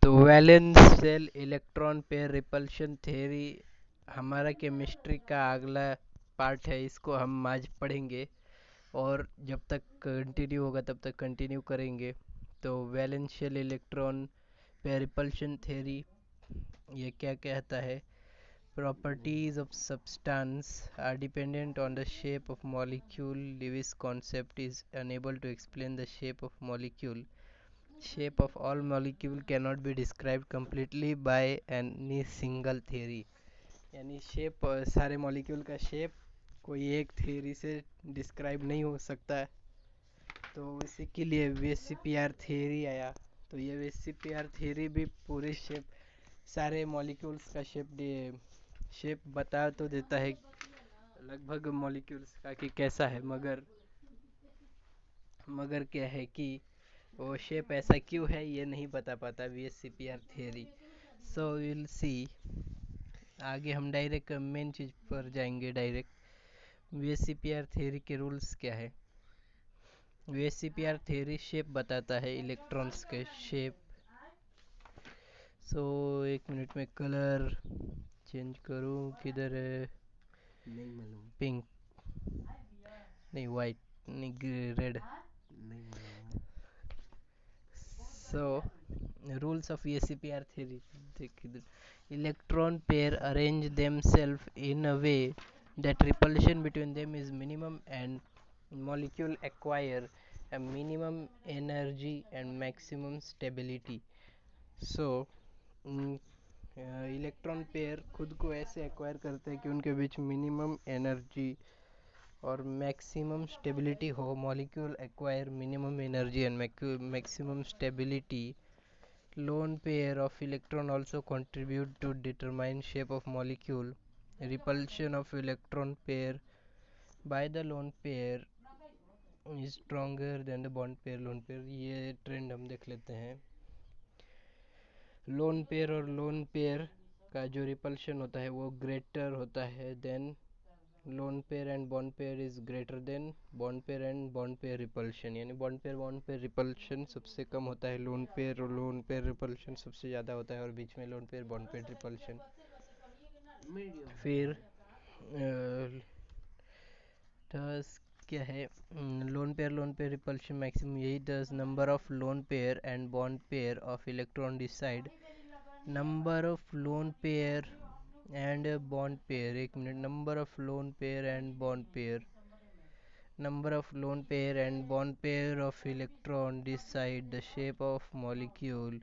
तो valence shell electron pair repulsion theory हमारा chemistry का अगला पार्ट है। इसको हम आज पढ़ेंगे और जब तक कंटिन्यू होगा तब तक कंटिन्यू करेंगे। तो valence shell electron pair repulsion theory ये क्या कहता है? Properties of substance are dependent on the shape of molecule. Lewis concept is unable to explain the shape of molecule. Shape of all molecule cannot be described completely by any single theory. यानी shape, सारे molecule का shape कोई एक theory से describe नहीं हो सकता है। तो इसी के लिए वीएससीपीआर थ्योरी आया। तो ये वीएससीपीआर थ्योरी भी पूरे शेप, सारे मॉलिक्यूल्स का शेप बता तो देता है लगभग मॉलिक्यूल्स का कि कैसा है, मगर क्या है कि वो शेप ऐसा क्यों है ये नहीं बता पाता वीएससीपीआर थ्योरी। So will see. आगे हम डायरेक्ट मेन चीज़ पर जाएंगे डायरेक्ट। वीएससीपीआर थ्योरी के रूल्स क्या है? वीएससीपीआर थ्योरी शेप बताता है, इलेक्ट्रॉन्स के शेप। सो एक मिनट में कलर चेंज करूँ, किधर है? नहीं मालूम। पिंक नहीं, वाइट नहीं, रेड नहीं मालूम। So, rules of ESCPR theory. Electron pair arrange themselves in a way that repulsion between them is minimum and molecule acquire a minimum energy and maximum stability. So, electron pair खुद को ऐसे acquire करते हैं कि उनके बीच minimum energy और maximum stability हो। Molecule acquire minimum energy and maximum stability. Lone pair of electron also contribute to determine shape of molecule. Repulsion of electron pair by the lone pair is stronger than the bond pair. Lone pair, ये trend हम देख लेते हैं। Lone pair और lone pair का जो repulsion होता है वो ग्रेटर होता है than lone pair, and bond pair is greater than bond pair and bond pair repulsion. यानी बॉन्ड पेयर रिपल्शन सबसे कम होता है, लोन पेयर और लोन पेयर रिपल्शन सबसे ज़्यादा होता है, और बीच में lone pair bond pair repulsion. फिर टस क्या है? लोन पेयर रिपल्शन मैक्सिमम, यही this number of lone pair and bond pair of electron decide number of lone pair and bond pair. एक minute, number of lone pair and bond pair, number of lone pair and bond pair of electron decide the shape of molecule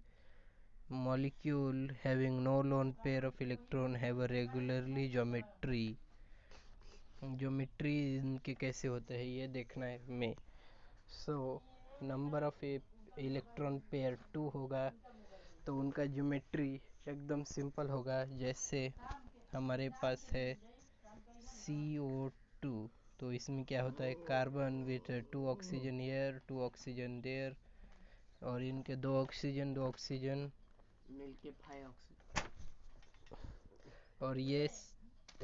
having no lone pair of electron have a regularly geometry इनके कैसे होते हैं ये देखना है हमें। So number of electron pair 2 होगा तो उनका ज्योमेट्री एकदम सिंपल होगा। जैसे हमारे पास है CO2, तो इसमें क्या होता है? Carbon with 2 oxygen here 2 oxygen there, और इनके दो ऑक्सीजन मिलके 5 ऑक्सीजन। और ये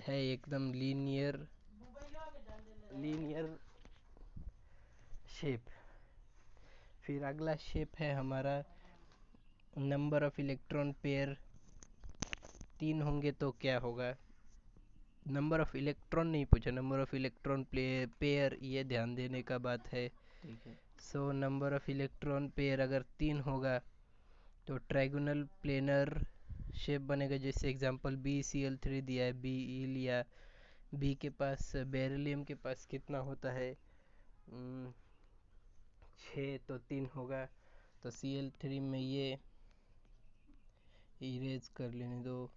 है एकदम लीनियर शेप। फिर अगला शेप है हमारा नंबर ऑफ इलेक्ट्रॉन पेयर 3 होंगे तो क्या होगा? नंबर ऑफ इलेक्ट्रॉन नहीं पूछा, नंबर ऑफ इलेक्ट्रॉन पेयर, ये ध्यान देने का बात है। ठीक है। So number of electron pair अगर 3 होगा तो ट्राइगोनल प्लेनर शेप बनेगा। जैसे एग्जांपल BCl3 दिया है, बी लिया, बी के पास बेरिलियम के पास कितना होता है? 6, तो 3 होगा। तो Cl3 में ये इरेज कर लेने दो।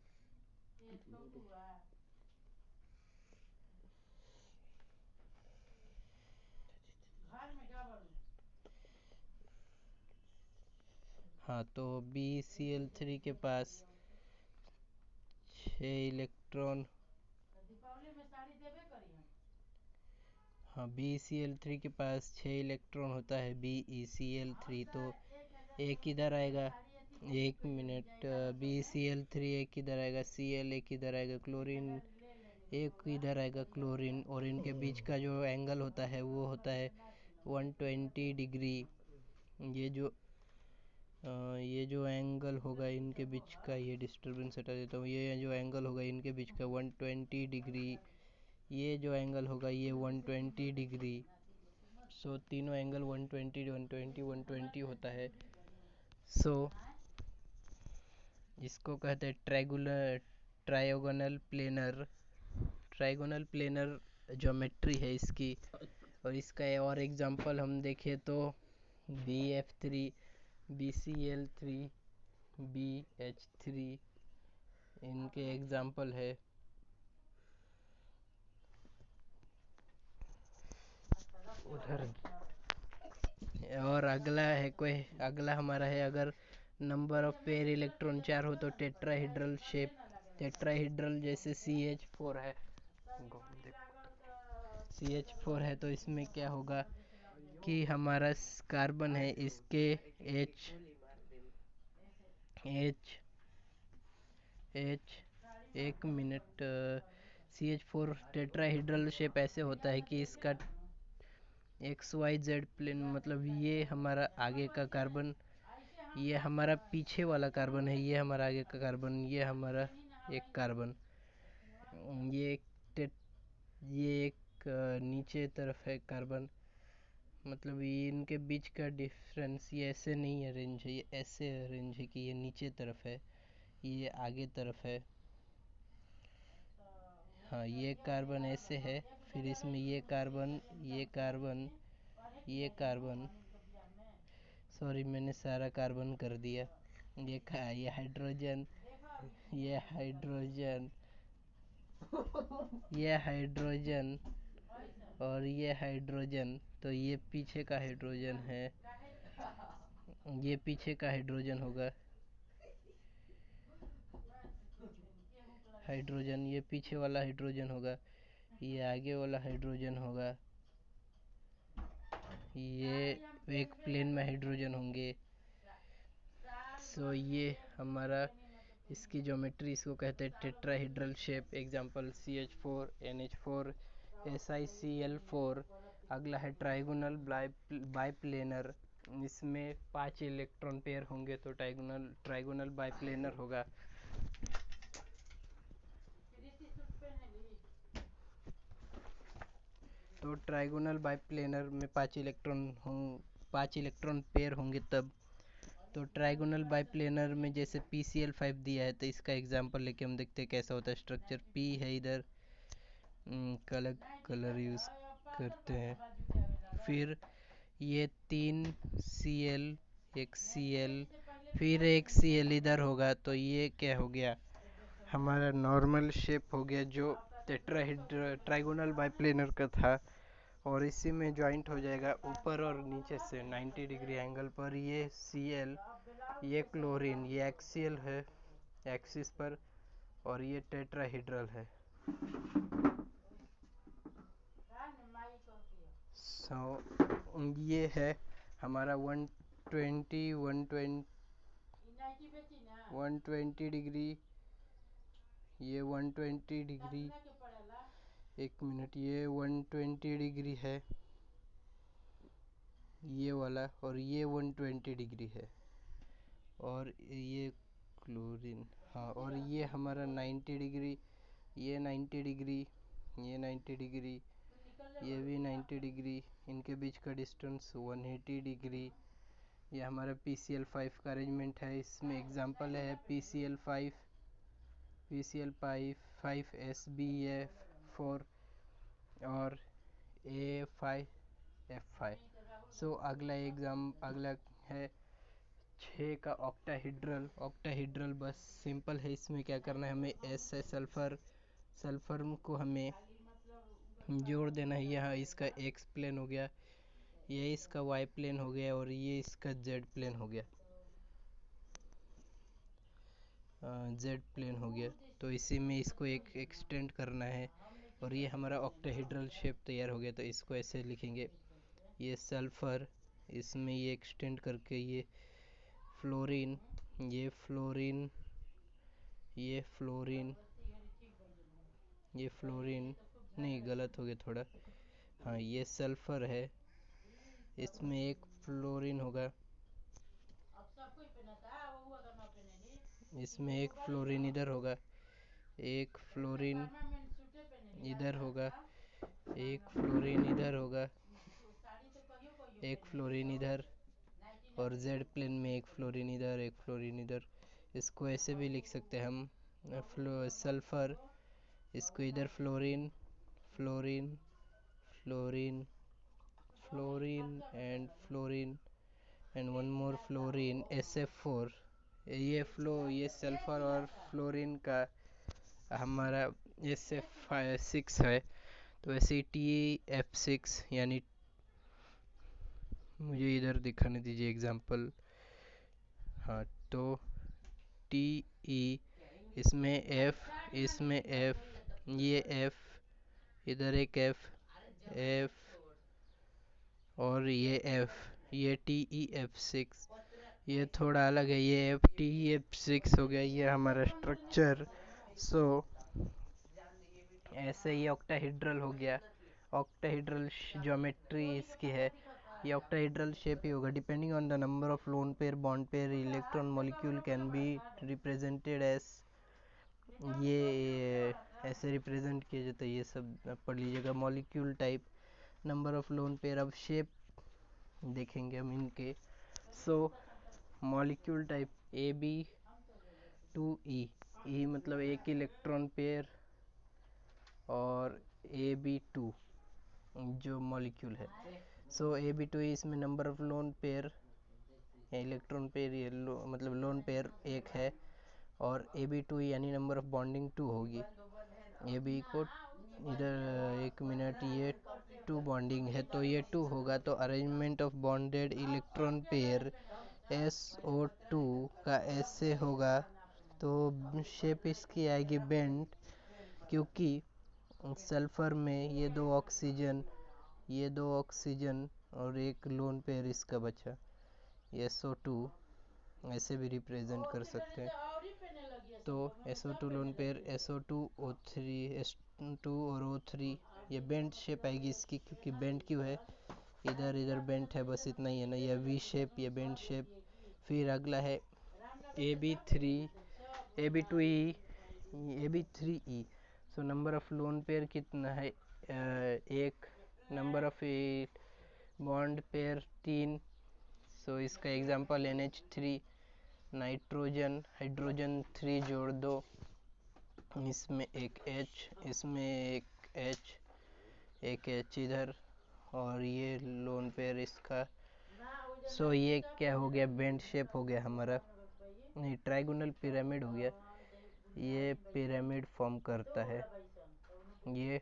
हाँ, तो BCl3 के पास 6 इलेक्ट्रॉन। हाँ, BCl3 के पास 6 इलेक्ट्रॉन होता है, BeCl3, तो एक इधर आएगा। एक मिनट, BeCl3 एक इधर आएगा, Cl एक इधर आएगा, क्लोरीन एक इधर आएगा क्लोरीन, और इनके बीच का जो एंगल होता है वो होता है 120 डिग्री। ये जो ये जो एंगल होगा इनके बीच का, ये डिस्टरबेंस हटा देता हूँ। ये जो एंगल होगा इनके बीच का 120 डिग्री, ये जो एंगल होगा ये 120 डिग्री। सो तीनों एंगल 120 120 120 होता है। सो इसको कहते हैं trigonal planar. Trigonal planar geometry है इसकी। और इसका और एग्जांपल हम देखें तो BF3, BCl3, BH3 इनके एग्जांपल है। उधर और अगला हमारा है, अगर नंबर ऑफ पेयर इलेक्ट्रॉन 4 हो तो टेट्राहेड्रल शेप। टेट्राहेड्रल जैसे CH4 है, CH4 है, तो इसमें क्या होगा कि हमारा कार्बन है, इसके H H H एक मिनट। CH4 टेट्राहेड्रल शेप ऐसे होता है कि इसका XYZ प्लेन, मतलब ये हमारा आगे का कार्बन, ये हमारा पीछे वाला कार्बन है, ये हमारा आगे का कार्बन, ये हमारा एक कार्बन, ये एक ये एक नीचे तरफ है कार्बन। मतलब ये इनके बीच का डिफरेंस ये ऐसे नहीं अरेंज है, ये ऐसे अरेंज है कि ये नीचे तरफ है, ये आगे तरफ है। हाँ, ये कार्बन ऐसे है, फिर इसमें ये कार्बन, ये कार्बन, ये कार्बन, सॉरी मैंने सारा कार्बन कर दिया। ये हाइड्रोजन, ये हाइड्रोजन, ये हाइड्रोजन और ये हाइड्रोजन। तो ये पीछे का हाइड्रोजन है, ये पीछे का हाइड्रोजन होगा, हाइड्रोजन, ये पीछे वाला हाइड्रोजन होगा, ये आगे वाला हाइड्रोजन होगा, ये एक प्लेन में हाइड्रोजन होंगे। सो ये हमारा इसकी ज्योमेट्री, इसको कहते हैं tetrahedral shape. Example CH4, NH4, SiCl4। अगला है ट्राइगोनल बाइप्लेनर, इसमें 5 इलेक्ट्रॉन पेयर होंगे तो ट्राइगोनल बाइप्लेनर होगा। तो ट्राइगोनल बाइप्लेनर में 5 इलेक्ट्रॉन पेयर होंगे तब। तो ट्राइगोनल बाइप्लेनर में जैसे PCl5 दिया है, तो इसका एग्जांपल लेके हम देखते हैं कैसा होता है स्ट्रक्चर। P है इधर, कलर यूज करते हैं। फिर ये 3 Cl, एक Cl, फिर एक Cl इधर होगा, तो ये क्या हो गया, हमारा नॉर्मल शेप हो गया जो ट्राइगोनल बाइप्लेनर का था। और इसी में ज्वाइंट हो जाएगा ऊपर और नीचे से 90 डिग्री एंगल पर। ये Cl, ये क्लोरीन, ये एक्सियल है एक्सिस पर, और ये टेट्राहेड्रल है। ये है हमारा 120 120 डिग्री, ये 120 डिग्री, एक मिनट, ये 120 डिग्री है ये वाला, और ये 120 डिग्री है, और ये क्लोरीन। हाँ, और ये हमारा 90 डिग्री, ये 90 डिग्री, ये 90 डिग्री, ये भी 90 डिग्री, इनके बीच का डिस्टेंस 180 डिग्री। ये हमारा PCl5 का अरेंजमेंट है। इसमें एग्जांपल है PCl5, PCl5 SbF4 और A5F5। सो अगला है 6 का ऑक्टाहेड्रल बस सिंपल है। इसमें क्या करना है, हमें S है सल्फर को हमें जोड़ देना है। यहाँ इसका X प्लेन हो गया, ये इसका Y प्लेन हो गया, और ये इसका Z प्लेन हो गया, Z प्लेन हो गया। तो इसी में इसको एक एक्सटेंड करना है, और ये हमारा ऑक्टाहेड्रल शेप तैयार हो गया। तो इसको ऐसे लिखेंगे, ये सल्फर, इसमें ये एक्सटेंड करके ये फ्लोरीन, ये फ्लोरीन, ये फ्लोरीन, ये फ्लोरीन, नहीं गलत हो गया थोड़ा, हाँ ये सल्फर है, इसमें एक फ्लोरीन होगा, इसमें एक फ्लोरीन इधर होगा, एक फ्लोरीन इधर होगा, एक फ्लोरीन इधर होगा, एक फ्लोरीन इधर, और जेड प्लेन में एक फ्लोरीन इधर, एक फ्लोरीन इधर। इसको ऐसे भी लिख सकते हैं हम, सल्फर, इसको इधर fluorine, fluorine, fluorine, fluorine and one more fluorine, SF4। ये सल्फर और फ्लोरीन का हमारा SF6 है। तो ऐसे TF6 यानी, मुझे इधर दिखाने दीजिए एग्जांपल। हाँ, तो TE, इसमें F, ये F, इधर एक F और ये F, ये TeF6। ये थोड़ा अलग है, ये FTeF6 हो गया, ये हमारा स्ट्रक्चर। सो ऐसे ये ऑक्टाहेड्रल हो गया। ऑक्टाहेड्रल ज्योमेट्री इसकी है, ये ऑक्टाहेड्रल शेप ही होगा। Depending on the number of lone pair, bond pair, electron molecule can be represented as, ये ऐसे रिप्रेजेंट किया जाता है। ये सब पढ़ लीजिएगा। Molecule type, number of lone pair, अब शेप देखेंगे हम इनके। सो मॉलिक्यूल टाइप AB2E, E मतलब एक इलेक्ट्रॉन पेयर, और AB2 जो मॉलिक्यूल है। सो AB2E, इसमें number of lone pair, electron pair, ये मतलब लोन पेयर एक है, और AB2 यानी नंबर ऑफ बॉन्डिंग 2 होगी। AB को इधर एक मिनट, ये 2 बॉन्डिंग है तो ये 2 होगा। तो arrangement of bonded electron pair SO2 का ऐसे होगा। तो शेप इसकी आएगी बेंट, क्योंकि सल्फर में ये दो ऑक्सीजन और एक लोन पेयर इसका बचा, SO2, ऐसे भी रिप्रेजेंट कर सकते हैं। तो SO2 lone pair, SO2O3, S2 और O3, ये बेंट शेप आएगी इसकी, क्योंकि बेंट क्यों है, इधर बेंट है, बस इतना ही है ना, ये V शेप, ये बेंट शेप। फिर अगला है AB2E, AB3E। So number of lone pair कितना है, एक, नंबर ऑफ बॉन्ड पेयर 3। सो इसका एग्जांपल NH3, नाइट्रोजन, हाइड्रोजन 3 जोड़ दो, इसमें एक H, इसमें एक H इधर, और ये लोन पेयर इसका। सो ये क्या हो गया, बेंड शेप हो गया हमारा, नहीं ट्राइगोनल पिरामिड हो गया। ये पिरामिड फॉर्म करता है। ये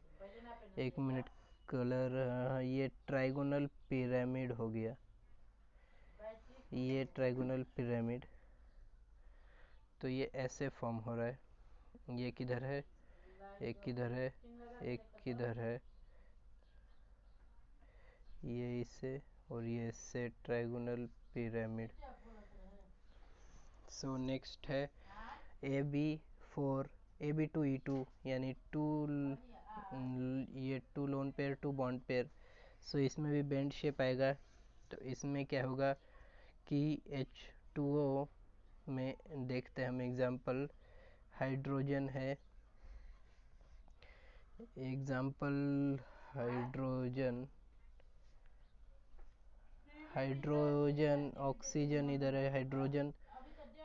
एक मिनट, कलर, ये ट्राइगोनल पिरामिड हो गया, ये ट्राइगोनल पिरामिड। तो ये ऐसे फॉर्म हो रहा है। ये किधर है, एक किधर है, एक किधर है, ये इसे और ये इससे ट्राइगोनल पिरामिड। सो नेक्स्ट है AB2E2 यानी ये 2 लोन पेयर 2 बॉन्ड पेयर। सो इसमें भी बेंड शेप आएगा। तो इसमें क्या होगा कि H2O में देखते हैं हम एग्जांपल, हाइड्रोजन है, एग्जांपल हाइड्रोजन, ऑक्सीजन इधर है, हाइड्रोजन,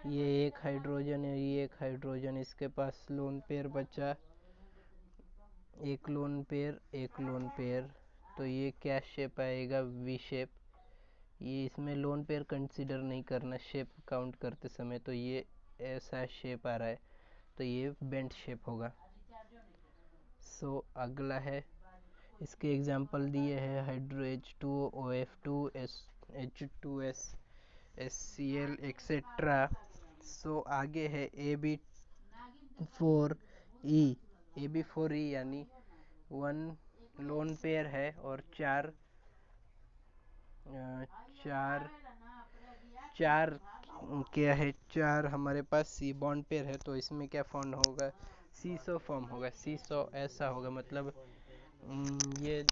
ये एक हाइड्रोजन है, ये एक हाइड्रोजन, इसके पास लोन पेयर बचा, एक लोन पेयर, एक लोन पेयर। तो ये क्या शेप आएगा, V शेप। ये इसमें लोन पेयर कंसीडर नहीं करना शेप काउंट करते समय, तो ये ऐसा शेप आ रहा है, तो ये बेंट शेप होगा। सो अगला है, इसके एग्जांपल दिए हैं, hydro H2O, OF2, H2S, HCl etcetera. सो आगे है AB4E यानी 1 लोन पेयर है और चार क्या है, 4 हमारे पास सी बॉन्ड पेयर है। तो इसमें क्या फॉर्म होगा, सीसो फॉर्म होगा। सीसो ऐसा होगा, मतलब ये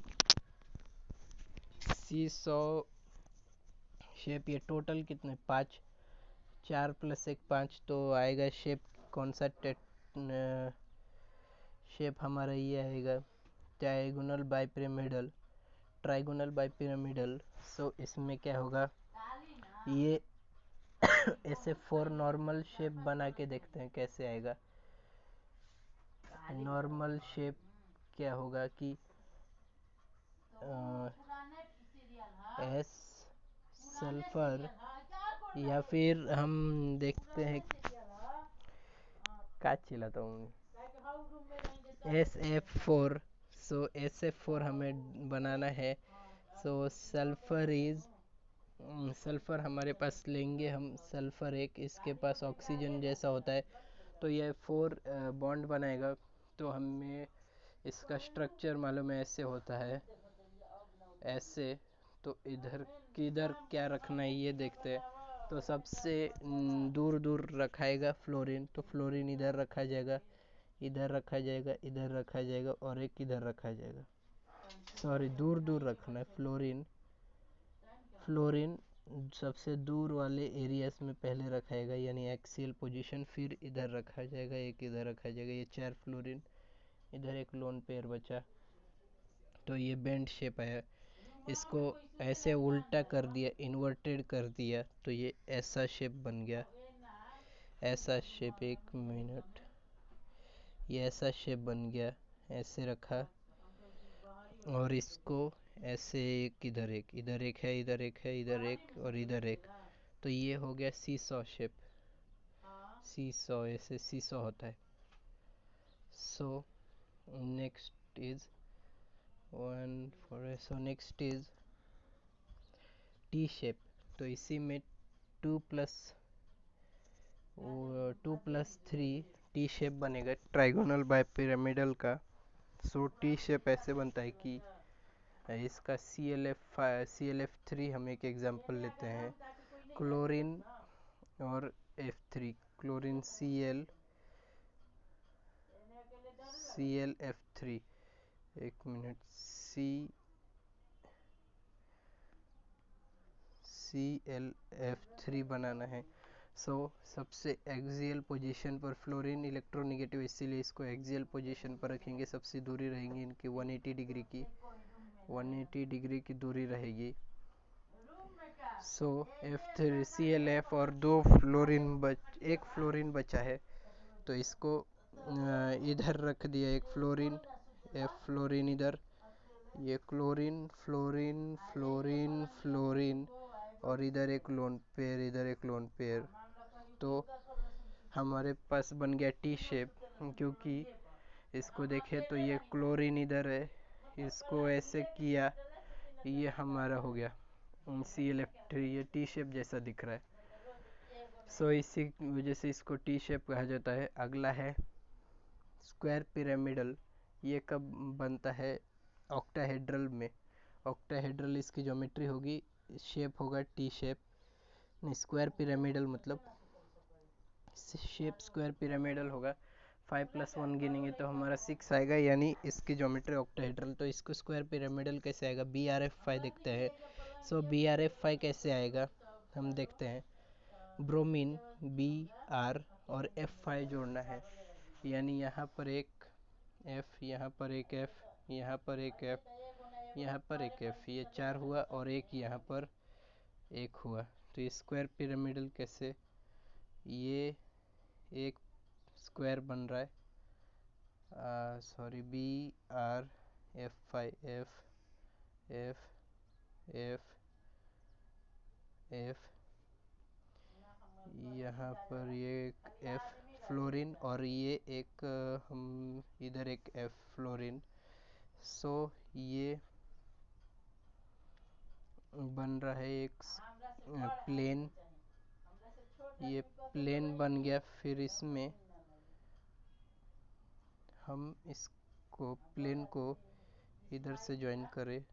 सीसो शेप। ये टोटल कितने, 5, 4+1 5 तो आएगा शेप। कौन सा शेप हमारा ये आएगा डायगोनल बाइपिरामिडल, ट्राइगोनल बाइपिरामिडल। सो इसमें क्या होगा, ये ऐसे 4 नॉर्मल शेप बना के देखते हैं कैसे आएगा। नॉर्मल शेप क्या होगा कि एस सल्फर, या फिर हम देखते हैं का चिल्लाता हूँ, SF4। सो SF4 हमें बनाना है। सो सल्फर हमारे पास लेंगे हम, सल्फर एक, इसके पास ऑक्सीजन जैसा होता है, तो ये 4 बॉन्ड बनाएगा। तो हमें इसका स्ट्रक्चर मालूम है, ऐसे होता है, ऐसे। तो इधर किधर क्या रखना है ये देखते हैं। तो सबसे दूर दूर रखाएगा फ्लोरीन, तो फ्लोरीन इधर रखा जाएगा, इधर रखा जाएगा, इधर रखा जाएगा, और एक इधर रखा जाएगा। सॉरी, दूर दूर रखना है फ्लोरीन। फ्लोरीन सबसे दूर वाले एरियाज में पहले रखाएगा, यानी एक्सियल पोजीशन, फिर इधर रखा जाएगा, एक इधर रखा जाएगा। ये 4 फ्लोरीन, इधर एक लोन पेयर बचा। तो ये बेंड शेप है, इसको ऐसे उल्टा कर दिया, इन्वर्टेड कर दिया, तो ये ऐसा शेप बन गया। ऐसा शेप, एक मिनट, ये ऐसा शेप बन गया, ऐसे रखा, और इसको ऐसे एक इधर एक, इधर एक है, इधर एक है, इधर एक और इधर एक। तो ये हो गया सीसॉ शेप। सीसॉ, ऐसे सीसॉ होता है। So next is next is T shape. तो इसी में 2+3 टी शेप बनेगा, ट्राइगोनल बाय पिरामिडल का। सो टी शेप ऐसे बनता है कि इसका ClF3 हम एक एग्जांपल लेते हैं, क्लोरीन और F3, क्लोरीन ClF3, एक मिनट, ClF3 बनाना है। सबसे एक्सियल पोजीशन पर फ्लोरीन इलेक्ट्रोनेगेटिव, इसीलिए इसको एक्सियल पोजीशन पर रखेंगे। सबसे दूरी रहेगी इनकी 180 डिग्री की, 180 डिग्री की दूरी रहेगी। F3 ClF और एक फ्लोरीन बचा है, तो इसको इधर रख दिया, एक फ्लोरीन, F फ्लोरीन इधर, ये क्लोरीन, फ्लोरीन, फ्लोरीन, फ्लोरीन, और इधर एक लोन पेयर, इधर एक लोन पेयर। तो हमारे पास बन गया टी शेप। क्योंकि इसको देखें तो ये क्लोरीन इधर है, इसको ऐसे किया, ये हमारा हो गया ClF3, ये टी शेप जैसा दिख रहा है। इसी वजह से इसको टी शेप कहा जाता है। अगला है स्क्वायर पिरामिडल। ये कब बनता है, ऑक्टाहेड्रल में। ऑक्टाहेड्रल इसकी ज्योमेट्री होगी, शेप होगा टी शेप, नहीं स्क्वायर पिरामिडल मतलब शेप स्क्वायर पिरामिडल होगा। 5+1 गिनेंगे तो हमारा 6 आएगा, यानी इसकी ज्योमेट्री ऑक्टाहेड्रल। तो इसको स्क्वायर पिरामिडल कैसे आएगा, BRF5 देखते हैं। BRF5 कैसे आएगा हम देखते हैं। ब्रोमीन BR और F5 जोड़ना है, यानी यहाँ पर एक F, यहाँ पर एक F, यहाँ पर एक F, यहाँ पर एक F, ये 4 हुआ, और एक यहाँ पर एक हुआ। तो ये स्क्वायर पिरामिडल कैसे, ये एक स्क्वायर बन रहा है, sorry, BRF5, F F F F, यहाँ पर ये एक F फ्लोरीन, और ये एक हम इधर एक F फ्लोरीन। ये बन रहा है एक प्लेन, ये प्लेन बन गया। फिर इसमें हम इसको प्लेन को इधर से ज्वाइन करें,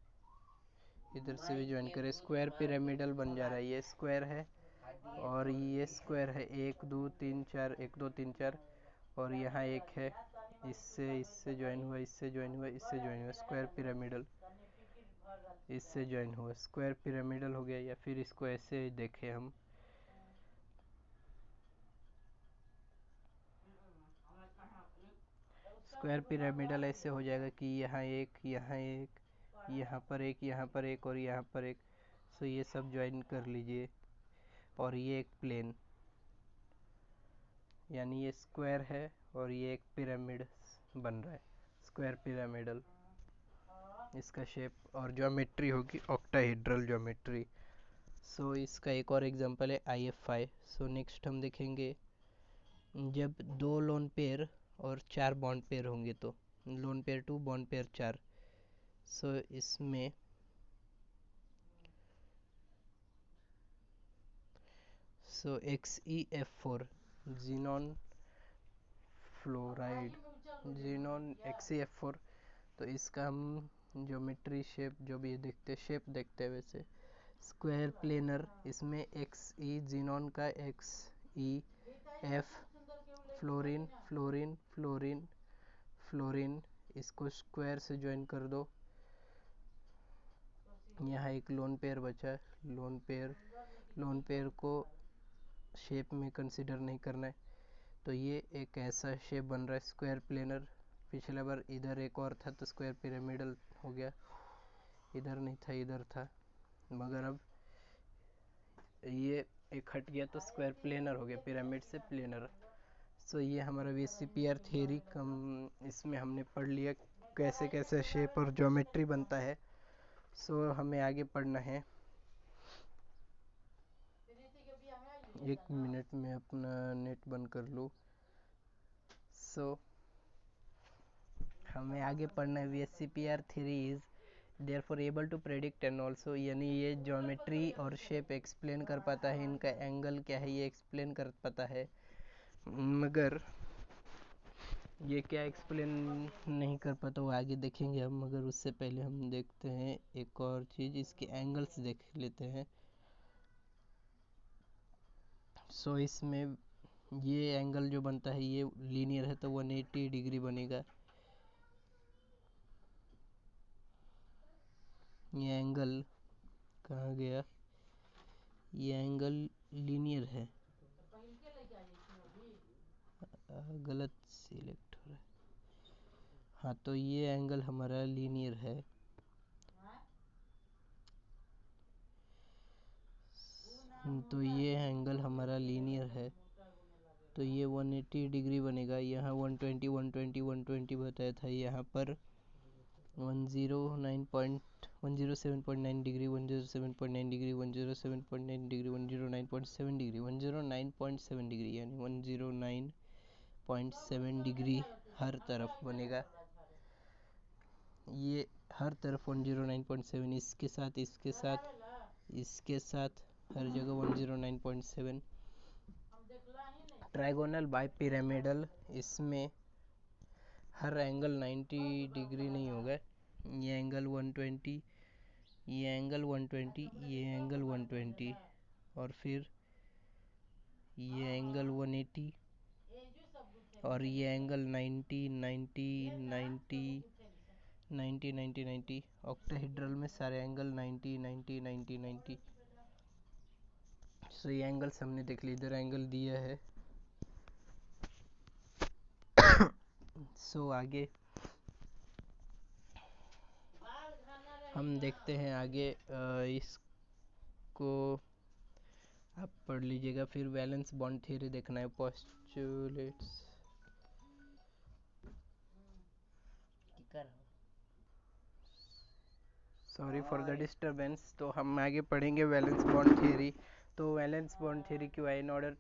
इधर से भी ज्वाइन करें, स्क्वायर पिरामिडल बन जा रहा है। ये स्क्वायर है और ये स्क्वायर है, 1 2 3 4, 1 2 3 4, और यहाँ एक है, इससे ज्वाइन हुआ, इससे ज्वाइन हुआ, इससे ज्वाइन हुआ, स्क्वायर पिरामिडल इससे ज्वाइन हुआ, स्क्वायर पिरामिडल हो गया। या फिर इसको ऐसे देखें हम, स्क्वायर पिरामिडल ऐसे हो जाएगा कि यहाँ एक, यहाँ एक, यहाँ पर एक, यहाँ पर एक और यहाँ पर एक। सो ये सब ज्वाइन कर लीजिए और ये एक प्लेन, यानी ये स्क्वायर है और ये एक पिरामिड बन रहा है, स्क्वायर पिरामिडल इसका शेप। और ज्योमेट्री होगी ऑक्टाहेड्रल ज्योमेट्री। सो इसका एक और एग्जांपल है IFI। सो नेक्स्ट हम देखेंगे जब दो लोन पेयर और 4 बॉन्ड पेयर होंगे, तो लोन पेयर 2 बॉन्ड पेयर 4। सो इसमें XeF4 xenon fluoride, xenon XeF4। तो इसका हम ज्योमेट्री शेप जो भी देखते शेप देखते हैं वैसे स्क्वायर प्लेनर। इसमें Xe जीनॉन का XeF fluorine fluorine fluorine fluorine, इसको स्क्वायर से ज्वाइन कर दो। यहाँ एक लोन पेयर बचा है, लोन पेयर को शेप में कंसिडर नहीं करना है। तो ये एक ऐसा शेप बन रहा है स्क्वायर प्लेनर। पिछले बार इधर एक और था तो स्क्वायर पिरामिडल हो गया, इधर नहीं था इधर था, मगर अब ये एक हट गया तो स्क्वायर प्लेनर हो गया, पिरामिड से प्लेनर। सो ये हमारा VCPR थ्योरी कम, इसमें हमने पढ़ लिया कैसे कैसे शेप और ज्योमेट्री बनता है। सो हमें आगे पढ़ना है। 1 मिनट में अपना नेट बंद कर लूँ। सो हमें आगे पढ़ना है VCPR theory is therefore able to predict and also, यानी ये ज्योमेट्री और शेप एक्सप्लेन कर पाता है, इनका एंगल क्या है ये एक्सप्लेन कर पाता है, मगर ये क्या एक्सप्लेन नहीं कर पाता वो आगे देखेंगे हम। मगर उससे पहले हम देखते हैं एक और चीज़, इसके एंगल्स देख लेते हैं। सो इसमें ये एंगल जो बनता है ये लीनियर है तो 180 डिग्री बनेगा। ये एंगल कहाँ गया, ये एंगल लीनियर है, गलत सिलेक्ट हो रहा है। हाँ तो ये एंगल हमारा लीनियर है। तो ये एंगल हमारा लीनियर है तो ये 180 डिग्री बनेगा। यहाँ 120 120 120 बताया था, यहाँ पर 107.9 degree 107.9 degree 107.9 degree 109.7 degree 109.7 degree, यानी 109.7 डिग्री हर तरफ बनेगा। ये हर तरफ 109.7, इसके साथ इसके साथ इसके साथ हर जगह 109.7। ट्राइगोनल बाई पिरामिडल, इसमें हर एंगल 90 डिग्री नहीं होगा, ये एंगल 120, ये एंगल 120, ये एंगल 120 और फिर ये एंगल 180 और ये एंगल 90 90 90 90 90 90। ऑक्टाहेड्रल में सारे एंगल 90 90 90 90। सो ये एंगल्स हमने देख ली, इधर एंगल दिया है। सो आगे हम देखते हैं आगे, इसको आप पढ़ लीजिएगा। फिर वैलेंस बॉन्ड थ्योरी देखना है, postulates. Sorry for the disturbance. तो हम आगे पढ़ेंगे वैलेंस बॉन्ड थ्योरी। तो वैलेंस बॉन्ड थ्योरी क्यों आई, इन ऑर्डर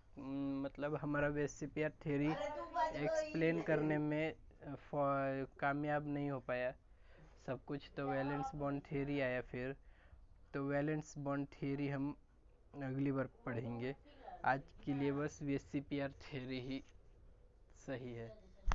मतलब हमारा VCPR थ्योरी एक्सप्लेन करने में कामयाब नहीं हो पाया सब कुछ, तो वैलेंस बॉन्ड थ्योरी आया फिर। तो वैलेंस बॉन्ड थ्योरी हम अगली बार पढ़ेंगे। आज के लिए बस VCPR थ्योरी ही सही है।